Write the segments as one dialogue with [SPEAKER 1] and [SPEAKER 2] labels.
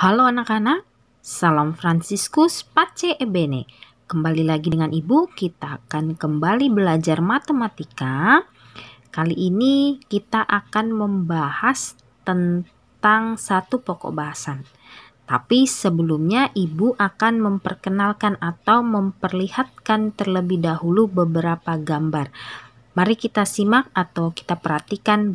[SPEAKER 1] Halo anak-anak, salam Fransiskus Pace e Bene. Kembali lagi dengan Ibu, kita akan kembali belajar matematika. Kali ini kita akan membahas tentang satu pokok bahasan. Tapi sebelumnya Ibu akan memperkenalkan atau memperlihatkan terlebih dahulu beberapa gambar. Mari kita simak atau kita perhatikan.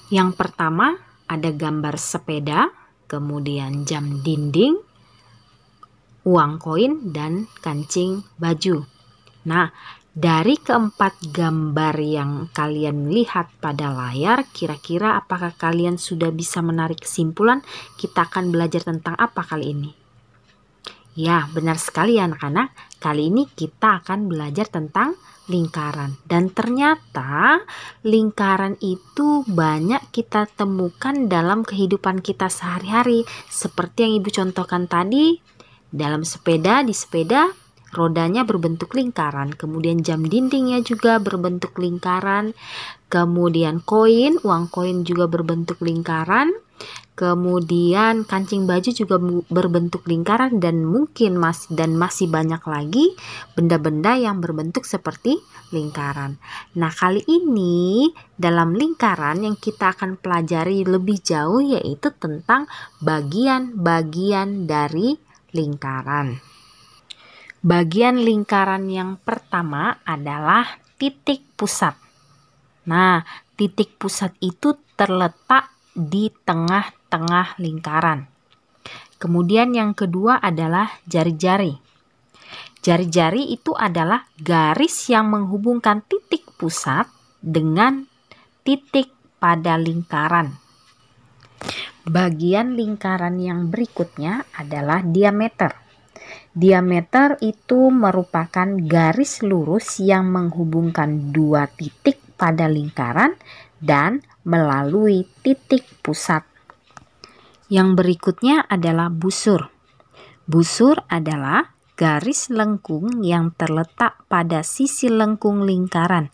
[SPEAKER 1] Yang pertama ada gambar sepeda, kemudian jam dinding, uang koin, dan kancing baju. Nah, dari keempat gambar yang kalian lihat pada layar, kira-kira apakah kalian sudah bisa menarik kesimpulan kita akan belajar tentang apa kali ini? Ya, benar sekali anak-anak. Kali ini kita akan belajar tentang lingkaran. Dan ternyata lingkaran itu banyak kita temukan dalam kehidupan kita sehari-hari. Seperti yang Ibu contohkan tadi, dalam sepeda, di sepeda rodanya berbentuk lingkaran. Kemudian jam dindingnya juga berbentuk lingkaran. Kemudian koin, uang koin juga berbentuk lingkaran. Kemudian kancing baju juga berbentuk lingkaran dan mungkin masih banyak lagi benda-benda yang berbentuk seperti lingkaran. Nah, kali ini dalam lingkaran yang kita akan pelajari lebih jauh yaitu tentang bagian-bagian dari lingkaran. Bagian lingkaran yang pertama adalah titik pusat. Nah, titik pusat itu terletak di tengah-tengah lingkaran. Kemudian yang kedua adalah jari-jari. Jari-jari itu adalah garis yang menghubungkan titik pusat dengan titik pada lingkaran. Bagian lingkaran yang berikutnya adalah diameter. Diameter itu merupakan garis lurus yang menghubungkan dua titik pada lingkaran dan melalui titik pusat. Yang berikutnya adalah busur. Busur adalah garis lengkung yang terletak pada sisi lengkung lingkaran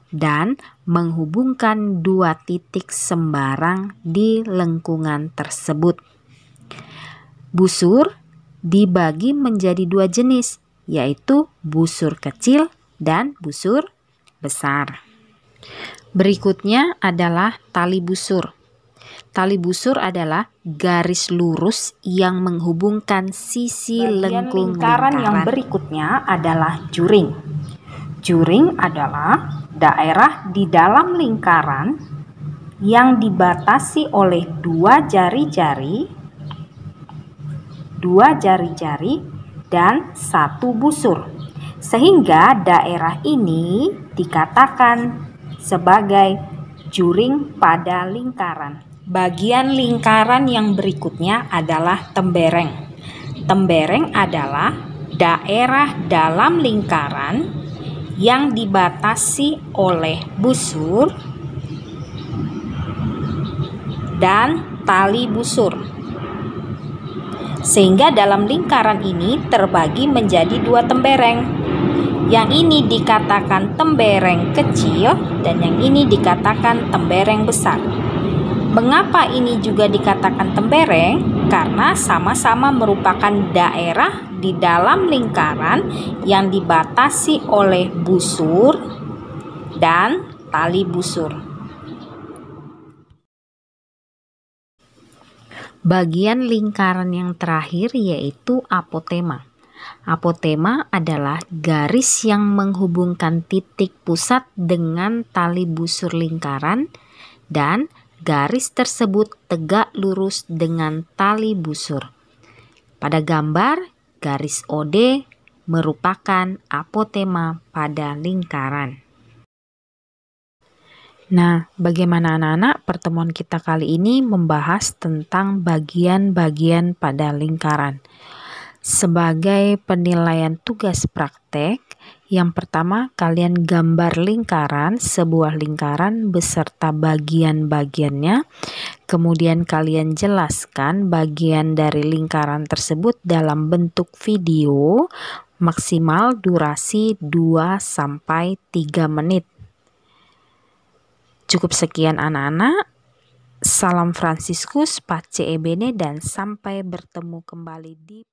[SPEAKER 1] dan menghubungkan dua titik sembarang di lengkungan tersebut. Busur dibagi menjadi dua jenis, yaitu busur kecil dan busur besar. Berikutnya adalah tali busur. Tali busur adalah garis lurus yang menghubungkan sisi lengkung lingkaran. Yang berikutnya adalah juring. Juring adalah daerah di dalam lingkaran yang dibatasi oleh dua jari-jari dan satu busur. Sehingga daerah ini dikatakan sebagai juring pada lingkaran. Bagian lingkaran yang berikutnya adalah tembereng. Tembereng adalah daerah dalam lingkaran yang dibatasi oleh busur dan tali busur. Sehingga dalam lingkaran ini terbagi menjadi dua tembereng. Yang ini dikatakan tembereng kecil dan yang ini dikatakan tembereng besar. Mengapa ini juga dikatakan tembereng? Karena sama-sama merupakan daerah di dalam lingkaran yang dibatasi oleh busur dan tali busur. Bagian lingkaran yang terakhir yaitu apotema. Apotema adalah garis yang menghubungkan titik pusat dengan tali busur lingkaran dan garis tersebut tegak lurus dengan tali busur. Pada gambar, garis OD merupakan apotema pada lingkaran. Nah, bagaimana anak-anak? Pertemuan kita kali ini membahas tentang bagian-bagian pada lingkaran. Sebagai penilaian tugas praktek, yang pertama kalian gambar lingkaran, sebuah lingkaran beserta bagian-bagiannya. Kemudian kalian jelaskan bagian dari lingkaran tersebut dalam bentuk video maksimal durasi 2-3 menit. Cukup sekian anak-anak. Salam Fransiskus, Pace e Bene, dan sampai bertemu kembali di